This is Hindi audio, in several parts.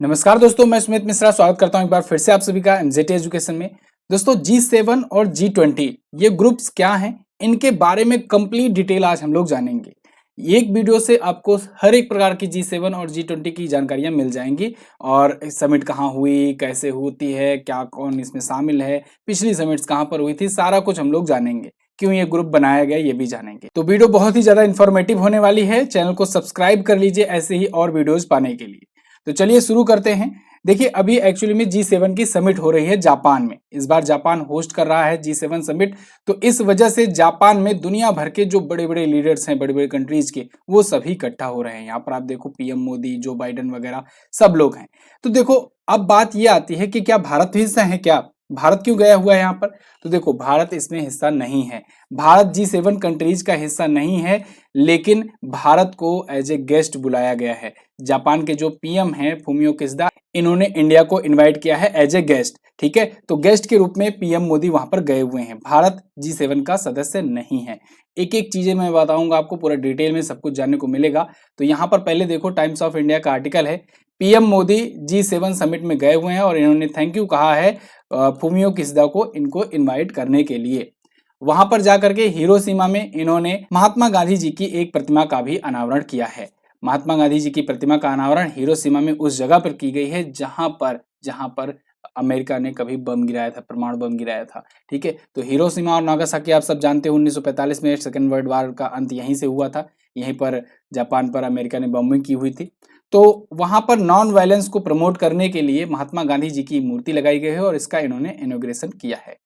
नमस्कार दोस्तों, मैं सुमित मिश्रा स्वागत करता हूं एक बार फिर से आप सभी का एमजेटी एजुकेशन में। दोस्तों G7 और G20 ये ग्रुप्स क्या हैं, इनके बारे में कंप्लीट डिटेल आज हम लोग जानेंगे। एक वीडियो से आपको हर एक प्रकार की G7 और G20 की जानकारियां मिल जाएंगी और समिट कहाँ हुई, कैसे होती है, क्या कौन इसमें शामिल है, पिछली समिट्स कहाँ पर हुई थी, सारा कुछ हम लोग जानेंगे। क्यों ये ग्रुप बनाया गया ये भी जानेंगे। तो वीडियो बहुत ही ज्यादा इन्फॉर्मेटिव होने वाली है। चैनल को सब्सक्राइब कर लीजिए ऐसे ही और वीडियोज पाने के लिए। तो चलिए शुरू करते हैं। देखिए अभी एक्चुअली में G7 की समिट हो रही है जापान में। इस बार जापान होस्ट कर रहा है G7 समिट। तो इस वजह से जापान में दुनिया भर के जो बड़े बड़े लीडर्स हैं, बड़े बड़े कंट्रीज के, वो सभी इकट्ठा हो रहे हैं। यहाँ पर आप देखो पीएम मोदी, जो बाइडेन वगैरह सब लोग हैं। तो देखो अब बात ये आती है कि क्या भारत भी हिस्सा है, क्या भारत क्यों गया हुआ है यहाँ पर? तो देखो भारत इसमें हिस्सा नहीं है। भारत G7 कंट्रीज का हिस्सा नहीं है, लेकिन भारत को एज ए गेस्ट बुलाया गया है। जापान के जो पीएम हैं फूमियो किशिदा, इन्होंने इंडिया को इनवाइट किया है एज ए गेस्ट। ठीक है, तो गेस्ट के रूप में पीएम मोदी वहां पर गए हुए हैं। भारत G7 का सदस्य नहीं है। एक एक चीजें मैं बताऊंगा आपको, पूरा डिटेल में सब कुछ जानने को मिलेगा। तो यहाँ पर पहले देखो टाइम्स ऑफ इंडिया का आर्टिकल है। पीएम मोदी G7 समिट में गए हुए हैं और इन्होंने थैंक यू कहा है फूमियो किशिदा को इनको इनवाइट करने के लिए। वहां पर जाकर के हिरोशिमा में इन्होंने महात्मा गांधी जी की एक प्रतिमा का भी अनावरण किया है। महात्मा गांधी जी की प्रतिमा का अनावरण हिरोशिमा में उस जगह पर की गई है जहां पर अमेरिका ने कभी बम गिराया था, परमाणु बम गिराया था। ठीक है, तो हिरोशिमा और नागासाकी आप सब जानते हो 1945 में सेकेंड वर्ल्ड वॉर का अंत यहीं से हुआ था। यहीं पर जापान पर अमेरिका ने बम्बिंग की हुई थी। तो वहां पर नॉन वायलेंस को प्रमोट करने के लिए महात्मा गांधी जी की मूर्ति लगाई गई है और इसका इन्होंने इनॉग्रेशन किया है।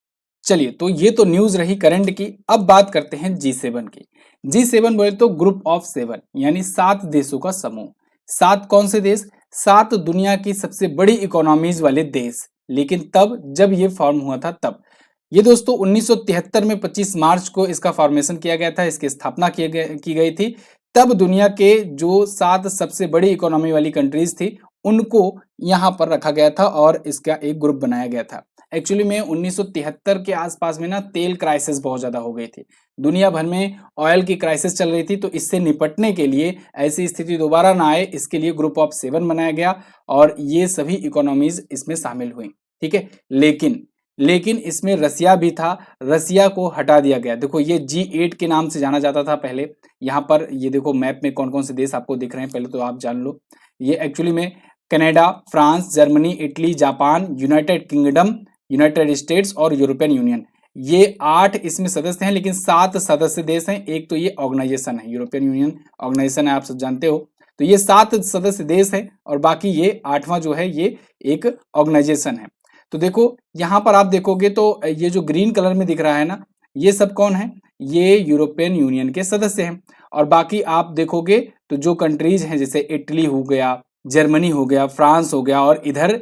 चलिए, तो ये तो न्यूज रही करंट की। अब बात करते हैं G7 की। G7 बोले तो ग्रुप ऑफ 7 यानी 7 देशों का समूह। 7 कौन से देश? 7 दुनिया की सबसे बड़ी इकोनॉमीज वाले देश। लेकिन तब जब ये फॉर्म हुआ था तब ये दोस्तों 1973 में 25 मार्च को इसका फॉर्मेशन किया गया था, इसकी स्थापना की गई थी। तब दुनिया के जो 7 सबसे बड़ी इकोनॉमी वाली कंट्रीज थी उनको यहाँ पर रखा गया था और इसका एक ग्रुप बनाया गया था। एक्चुअली में 1973 के आसपास में ना तेल क्राइसिस बहुत ज्यादा हो गई थी। दुनिया भर में ऑयल की क्राइसिस चल रही थी। तो इससे निपटने के लिए, ऐसी स्थिति दोबारा ना आए, इसके लिए ग्रुप ऑफ 7 बनाया गया और ये सभी इकोनॉमीज इसमें शामिल हुई। ठीक है, लेकिन इसमें रसिया भी था। रसिया को हटा दिया गया। देखो ये G8 के नाम से जाना जाता था पहले। यहाँ पर ये देखो मैप में कौन कौन से देश आपको दिख रहे हैं, पहले तो आप जान लो। ये एक्चुअली में Canada, France, Germany, Italy, Japan, United kingdom, United states और यूरोपियन यूनियन, ये 8 इसमें सदस्य हैं। लेकिन 7 सदस्य देश हैं। एक तो ये ऑर्गेनाइजेशन है, यूरोपियन यूनियन ऑर्गेनाइजेशन है, आप सब जानते हो। तो ये 7 सदस्य देश हैं और बाकी ये 8वां जो है ये एक ऑर्गेनाइजेशन है। तो देखो यहाँ पर आप देखोगे तो ये जो ग्रीन कलर में दिख रहा है ना, ये सब कौन है? ये यूरोपियन यूनियन के सदस्य हैं। और बाकी आप देखोगे तो जो कंट्रीज हैं, जैसे इटली हो गया, जर्मनी हो गया, फ्रांस हो गया और इधर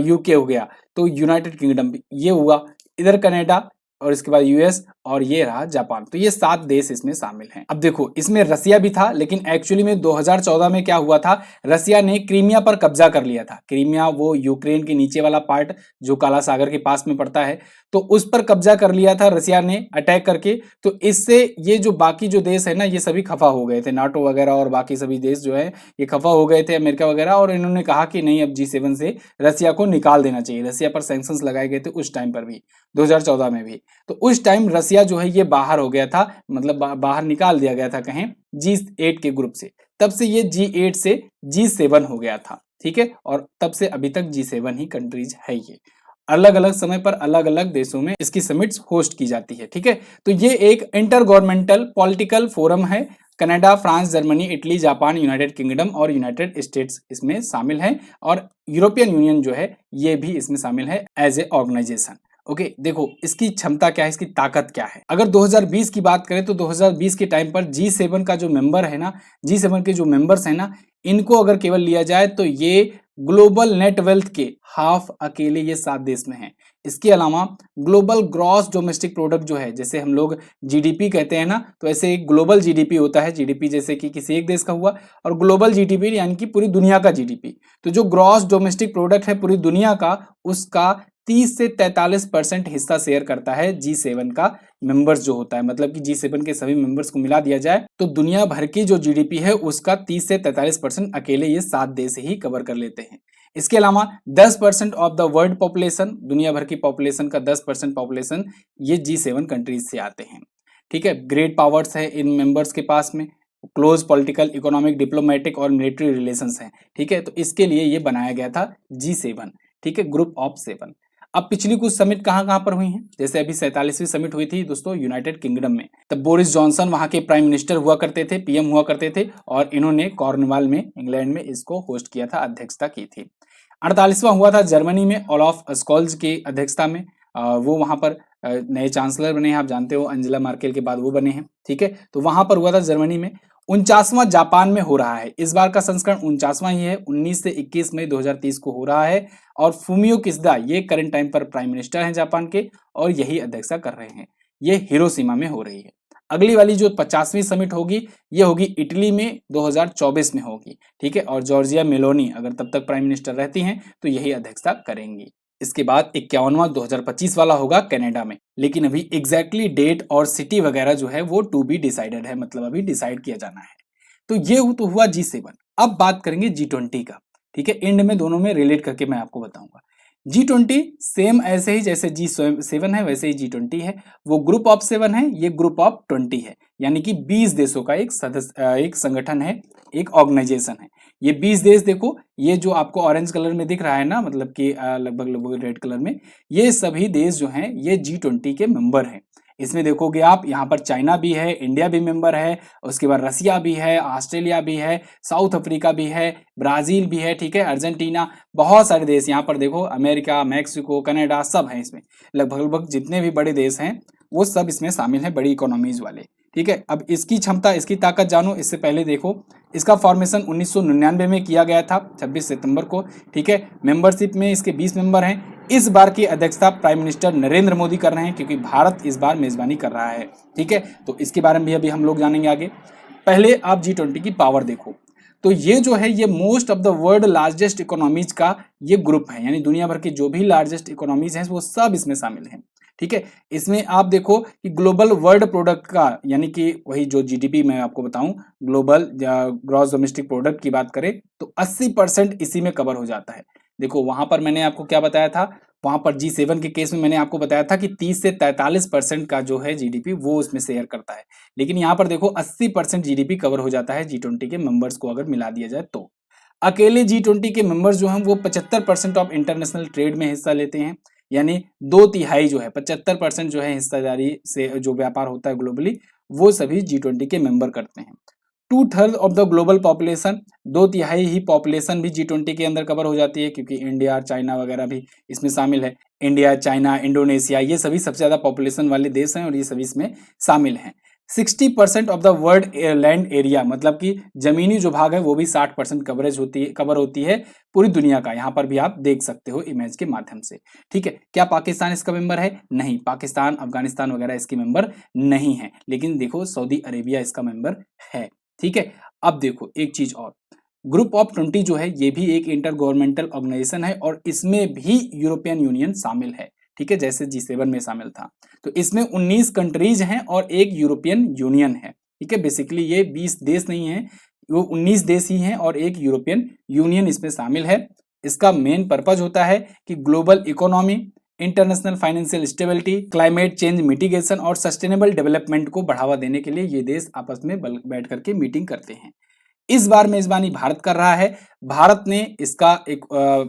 यूके हो गया, तो यूनाइटेड किंगडम ये हुआ, इधर कनाडा और इसके बाद यूएस और ये रहा जापान। तो ये 7 देश इसमें शामिल हैं। अब देखो इसमें रसिया भी था, लेकिन एक्चुअली में 2014 में क्या हुआ था, रसिया ने क्रीमिया पर कब्जा कर लिया था। क्रीमिया वो यूक्रेन के नीचे वाला पार्ट जो काला सागर के पास में पड़ता है, तो उस पर कब्जा कर लिया था रसिया ने अटैक करके। तो इससे ये जो बाकी जो देश है ना, ये सभी खफा हो गए थे, नाटो वगैरह और बाकी सभी देश जो है ये खफा हो गए थे, अमेरिका वगैरह। और इन्होंने कहा कि नहीं, अब G7 से रसिया को निकाल देना चाहिए। रसिया पर सैंक्शंस लगाए गए थे उस टाइम पर भी, 2014 में भी। तो उस टाइम रसिया जो है ये बाहर हो गया था, मतलब बाहर निकाल दिया गया था कहें G8 के ग्रुप से। तब से ये G8 से G7 हो गया था। ठीक है, और तब से अभी तक G7 ही कंट्रीज है। ये अलग अलग समय पर अलग अलग देशों में इसकी समिट्स होस्ट की जाती है। ठीक है, तो ये एक इंटर गवर्नमेंटल पॉलिटिकल फोरम है। Canada, France, Germany, Italy, Japan, United kingdom और यूनाइटेड स्टेट्स इसमें शामिल हैं और यूरोपियन यूनियन जो है ये भी इसमें शामिल है एज ए ऑर्गेनाइजेशन। ओके, देखो इसकी क्षमता क्या है, इसकी ताकत क्या है। अगर 2020 की बात करें तो 2020 के टाइम पर G7 का जो मेंबर है ना, G7 के जो मेंबर्स हैं ना, इनको अगर केवल लिया जाए तो ये ग्लोबल नेट वेल्थ के हाफ अकेले ये 7 देश में हैं। इसके अलावा ग्लोबल ग्रॉस डोमेस्टिक प्रोडक्ट जो है, जैसे हम लोग जीडीपी कहते हैं ना, तो ऐसे एक ग्लोबल जीडीपी होता है। जीडीपी जैसे कि किसी एक देश का हुआ, और ग्लोबल जीडीपी यानी कि पूरी दुनिया का जीडीपी। तो जो ग्रॉस डोमेस्टिक प्रोडक्ट है पूरी दुनिया का, उसका 30 से 43% हिस्सा शेयर करता है G7 का मेंबर्स जो होता है, मतलब कि G7 के सभी मेंबर्स को मिला दिया जाए तो दुनिया भर की जो जीडीपी है उसका 30 से 43% अकेले ये 7 देश ही कवर कर लेते हैं। इसके अलावा 10% ऑफ द वर्ल्ड पॉपुलेशन, दुनिया भर की पॉपुलेशन का 10% पॉपुलेशन ये G7 कंट्रीज से आते हैं। ठीक है, ग्रेट पावर्स है इन मेंबर्स के पास में, क्लोज पॉलिटिकल, इकोनॉमिक, डिप्लोमेटिक और मिलिट्री रिलेशंस हैं। ठीक है, तो इसके लिए ये बनाया गया था G7। ठीक है, ग्रुप ऑफ 7। अब पिछली कुछ समिट कहाँ पर हुई हैं, जैसे अभी 47वीं समिट हुई थी दोस्तों यूनाइटेड किंगडम में। तब बोरिस जॉनसन वहां के प्राइम मिनिस्टर हुआ करते थे, पीएम हुआ करते थे, और इन्होंने कॉर्नवाल में इंग्लैंड में इसको होस्ट किया था, अध्यक्षता की थी। 48वां हुआ था जर्मनी में, ओलाफ स्कॉल्ज की अध्यक्षता में। वो वहां पर नए चांसलर बने हैं, आप जानते हो अंजेला मार्केल के बाद वो बने हैं। ठीक है, तो वहां पर हुआ था जर्मनी में। 49वां जापान में हो रहा है, इस बार का संस्करण 49वां ही है, 19 से 21 मई 2030 को हो रहा है। और फूमियो किशिदा ये करंट टाइम पर प्राइम मिनिस्टर हैं जापान के, और यही अध्यक्षता कर रहे हैं। ये हिरोशिमा में हो रही है। अगली वाली जो 50वीं समिट होगी ये होगी इटली में, 2024 में होगी। ठीक है, और जॉर्जिया मेलोनी अगर तब तक प्राइम मिनिस्टर रहती हैं तो यही अध्यक्षता करेंगी। इसके बाद 51वां 2025 वाला होगा कनाडा में, लेकिन अभी एग्जैक्टली डेट और सिटी वगैरह जो है वो टू बी डिसाइडेड है, मतलब अभी डिसाइड किया जाना है। तो ये तो हुआ G7। अब बात करेंगे G20 का। ठीक है, एंड में दोनों में रिलेट करके मैं आपको बताऊंगा। G20 सेम ऐसे ही जैसे G7 है वैसे ही G20 है। वो ग्रुप ऑफ 7 है, ये ग्रुप ऑफ 20 है, यानी कि 20 देशों का एक संगठन है, एक ऑर्गेनाइजेशन है। ये 20 देश देखो, ये जो आपको ऑरेंज कलर में दिख रहा है ना, मतलब कि लगभग रेड कलर में, ये सभी देश जो हैं ये G20 के मेंबर हैं। इसमें देखोगे आप, यहाँ पर चाइना भी है, इंडिया भी मेंबर है, उसके बाद रसिया भी है, ऑस्ट्रेलिया भी है, साउथ अफ्रीका भी है, ब्राजील भी है। ठीक है, अर्जेंटीना, बहुत सारे देश यहाँ पर देखो, अमेरिका, मैक्सिको, कनाडा, सब हैं इसमें। लगभग जितने भी बड़े देश हैं वो सब इसमें शामिल हैं, बड़ी इकोनॉमीज वाले। ठीक है, अब इसकी क्षमता, इसकी ताकत जानो, इससे पहले देखो इसका फॉर्मेशन 1999 में किया गया था, 26 सितंबर को। ठीक है, मेंबरशिप में इसके 20 मेंबर हैं। इस बार की अध्यक्षता प्राइम मिनिस्टर नरेंद्र मोदी कर रहे हैं, क्योंकि भारत इस बार मेजबानी कर रहा है। ठीक है, तो इसके बारे में भी अभी हम लोग जानेंगे आगे। पहले आप G20 की पावर देखो, तो ये जो है ये most of the world largest economies का ये ग्रुप है, यानी दुनिया भर की जो भी लार्जेस्ट इकोनॉमीज हैं वो सब इसमें शामिल हैं। ठीक है, इसमें आप देखो कि ग्लोबल वर्ल्ड प्रोडक्ट का, यानी कि वही जो जीडीपी मैं आपको बताऊं, ग्लोबल ग्रॉस डोमेस्टिक प्रोडक्ट की बात करें तो 80% इसी में कवर हो जाता है। देखो वहां पर मैंने आपको क्या बताया था, वहां पर G7 के केस में मैंने आपको बताया था कि 30 से 43% का जो है जीडीपी वो उसमें शेयर करता है, लेकिन यहाँ पर देखो 80% जीडीपी कवर हो जाता है G20 के मेंबर्स को अगर मिला दिया जाए तो। अकेले G20 के मेंबर्स जो हैं वो 75% ऑफ इंटरनेशनल ट्रेड में हिस्सा लेते हैं, यानी 2/3 जो है, 75% जो है हिस्सेदारी से जो व्यापार होता है ग्लोबली, वो सभी G20 के मेंबर करते हैं। 2/3 of the global population, 2/3 he population भी G20 के अंदर कवर हो जाती है, क्योंकि इंडिया, चाइना वगैरह भी इसमें शामिल है। इंडिया, चाइना, इंडोनेशिया ये सभी सबसे ज्यादा पॉपुलेशन वाले देश हैं और ये सभी इसमें शामिल हैं। 60% of the world land area, मतलब कि जमीनी जो भाग है वो भी 60% कवर होती है पूरी दुनिया का। यहाँ पर भी आप देख सकते हो इमेज के माध्यम से। ठीक है, क्या पाकिस्तान इसका मेंबर है? नहीं, पाकिस्तान, अफगानिस्तान वगैरह इसके मेंबर नहीं है, लेकिन देखो सऊदी अरेबिया इसका मेंबर है। ठीक है, अब देखो एक चीज और, ग्रुप ऑफ 20 जो है ये भी एक इंटर गवर्नमेंटल ऑर्गेनाइजेशन है और इसमें भी यूरोपियन यूनियन शामिल है। ठीक है, जैसे G7 में शामिल था, तो इसमें 19 कंट्रीज हैं और एक यूरोपियन यूनियन है। ठीक है, बेसिकली ये 20 देश नहीं है, वो 19 देश ही हैं और एक यूरोपियन यूनियन इसमें शामिल है। इसका मेन पर्पज होता है कि global economy, international financial stability, climate change mitigation और सस्टेनेबल डेवलपवाद को बढ़ावा देने के लिए ये देश आपस में बैठ करके मीटिंग करते हैं। इस बार मेजबानी भारत कर रहा है। भारत ने इसका एक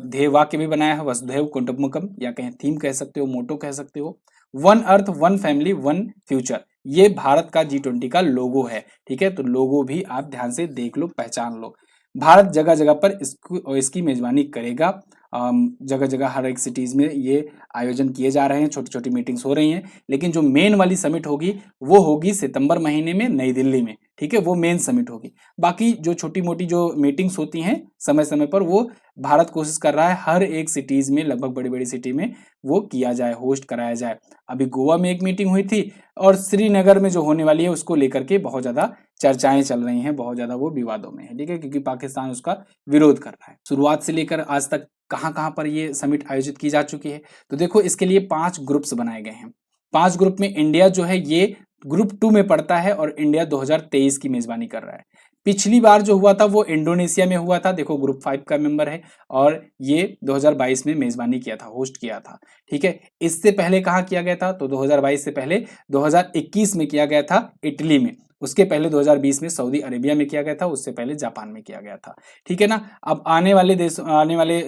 ध्येय वाक्य भी बनाया है, वसुधैव कुटुंबकम, या कहें थीम कह सकते हो, मोटो कह सकते हो, one earth, one family, one future. ये भारत का G20 का लोगो है। ठीक है, तो लोगो भी आप ध्यान से देख लो, पहचान लो। भारत जगह जगह पर इसकी मेजबानी करेगा। जगह जगह हर एक सिटीज में ये आयोजन किए जा रहे हैं, छोटी छोटी मीटिंग्स हो रही हैं, लेकिन जो मेन वाली समिट होगी वो होगी सितंबर महीने में नई दिल्ली में। ठीक है, वो मेन समिट होगी। बाकी जो छोटी मोटी जो मीटिंग्स होती हैं समय समय पर, वो भारत कोशिश कर रहा है हर एक सिटीज में, लगभग बड़ी बड़ी सिटी में वो किया जाए, होस्ट कराया जाए। अभी गोवा में एक मीटिंग हुई थी और श्रीनगर में जो होने वाली है उसको लेकर के बहुत ज्यादा चर्चाएं चल रही हैं, बहुत ज्यादा वो विवादों में है। ठीक है, क्योंकि पाकिस्तान उसका विरोध कर रहा है। शुरुआत से लेकर आज तक कहां कहां पर ये समिट आयोजित की जा चुकी है, तो देखो इसके लिए 5 ग्रुप्स बनाए गए हैं। 5 ग्रुप में इंडिया जो है ये ग्रुप 2 में पड़ता है और इंडिया 2023 की मेजबानी कर रहा है। पिछली बार जो हुआ था वो इंडोनेशिया में हुआ था, देखो ग्रुप 5 का मेंबर है, और ये 2022 में मेजबानी किया था, होस्ट किया था। ठीक है, इससे पहले कहाँ किया गया था? तो 2022 से पहले 2021 में किया गया था इटली में, उसके पहले 2020 में सऊदी अरेबिया में किया गया था, उससे पहले जापान में किया गया था। ठीक है ना। अब आने वाले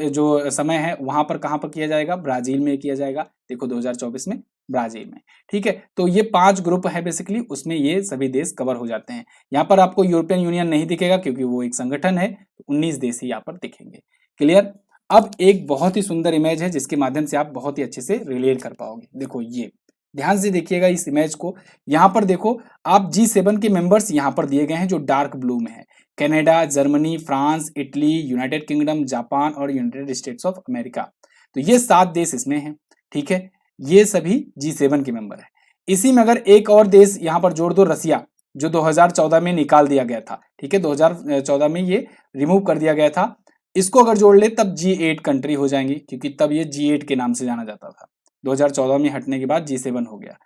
जो समय है वहां पर कहां पर किया जाएगा? ब्राजील में किया जाएगा, देखो 2024 में ब्राजील में। ठीक है, तो ये 5 ग्रुप है बेसिकली, उसमें ये सभी देश कवर हो जाते हैं। यहाँ पर आपको यूरोपियन यूनियन नहीं दिखेगा क्योंकि वो एक संगठन है, 19 देश ही यहाँ पर दिखेंगे। क्लियर। अब एक बहुत ही सुंदर इमेज है जिसके माध्यम से आप बहुत ही अच्छे से रिलेट कर पाओगे। देखो ये ध्यान से देखिएगा इस इमेज को। यहाँ पर देखो आप G7 के मेंबर्स यहाँ पर दिए गए हैं जो डार्क ब्लू में है। Canada, Germany, France, Italy, United kingdom, Japan और यूनाइटेड स्टेट्स ऑफ अमेरिका। तो ये 7 देश इसमें हैं। ठीक है, ये सभी G7 के मेंबर है। इसी में अगर एक और देश यहाँ पर जोड़ दो, रसिया, जो 2014 में निकाल दिया गया था। ठीक है, 2014 में ये रिमूव कर दिया गया था। इसको अगर जोड़ ले तब G8 कंट्री हो जाएंगी, क्योंकि तब ये G8 के नाम से जाना जाता था। 2014 में हटने के बाद G7 हो गया।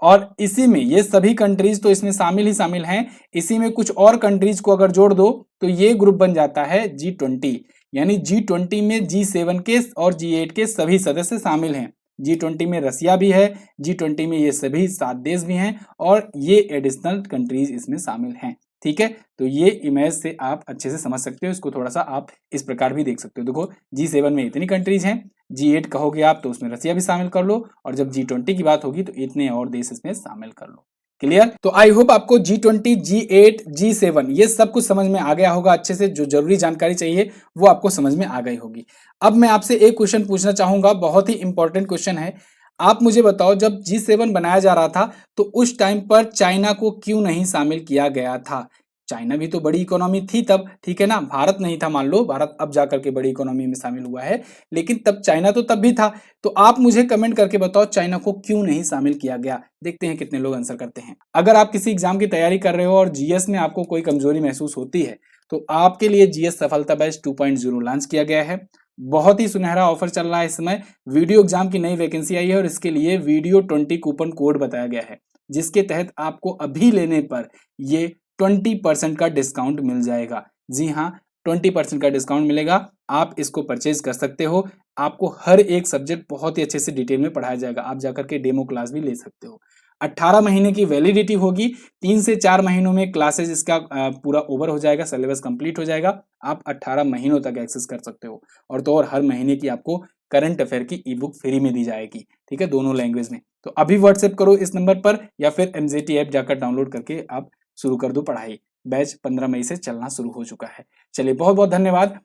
और इसी में ये सभी कंट्रीज तो इसमें शामिल ही शामिल हैं। इसी में कुछ और कंट्रीज को अगर जोड़ दो तो ये ग्रुप बन जाता है G20। यानी G20 में G7 के और G8 के सभी सदस्य शामिल हैं। G20 में रसिया भी है, G20 में ये सभी 7 देश भी हैं और ये एडिशनल कंट्रीज इसमें शामिल हैं। ठीक है, तो ये इमेज से आप अच्छे से समझ सकते हो। इसको थोड़ा सा आप इस प्रकार भी देख सकते हो। देखो G7 में इतनी कंट्रीज हैं, G8 कहोगे आप तो उसमें रसिया भी शामिल कर लो, और जब G20 की बात होगी तो इतने और देश इसमें शामिल कर लो। क्लियर। तो आई होप आपको G20, G8, G7 ये सब कुछ समझ में आ गया होगा अच्छे से। जो जरूरी जानकारी चाहिए वो आपको समझ में आ गई होगी। अब मैं आपसे एक क्वेश्चन पूछना चाहूंगा, बहुत ही इंपॉर्टेंट क्वेश्चन है। आप मुझे बताओ, जब G7 बनाया जा रहा था तो उस टाइम पर चाइना को क्यों नहीं शामिल किया गया था? चाइना भी तो बड़ी इकोनॉमी थी तब, ठीक है ना। भारत नहीं था, मान लो भारत अब जाकर के बड़ी इकोनॉमी में शामिल हुआ है, लेकिन तब चाइना तो तब भी था। तो आप मुझे कमेंट करके बताओ चाइना को क्यों नहीं शामिल किया गया। देखते हैं कितने लोग आंसर करते हैं। अगर आप किसी एग्जाम की तैयारी कर रहे हो और जीएस में आपको कोई कमजोरी महसूस होती है तो आपके लिए जीएस सफलता बैच 2.0 लॉन्च किया गया है। बहुत ही सुनहरा ऑफर चल रहा है इस समय। वीडियो एग्जाम की नई वैकेंसी आई है और इसके लिए वीडियो 20 कूपन कोड बताया गया है, जिसके तहत आपको अभी लेने पर ये 20% का डिस्काउंट मिल जाएगा। जी हाँ, 20% का डिस्काउंट मिलेगा। आप इसको परचेज कर सकते हो। आपको हर एक सब्जेक्ट बहुत ही अच्छे से डिटेल में पढ़ाया जाएगा। आप जाकर के डेमो क्लास भी ले सकते हो। 18 महीने की वैलिडिटी होगी। 3 से 4 महीनों में क्लासेस इसका पूरा ओवर हो जाएगा, सिलेबस कंप्लीट हो जाएगा। आप 18 महीनों तक एक्सेस कर सकते हो। और तो और हर महीने की आपको करंट अफेयर की ई बुक फ्री में दी जाएगी। ठीक है, दोनों लैंग्वेज में। तो अभी व्हाट्सएप करो इस नंबर पर, या फिर MZT ऐप जाकर डाउनलोड करके आप शुरू कर दो पढ़ाई। बैच 15 मई से चलना शुरू हो चुका है। चलिए, बहुत बहुत धन्यवाद।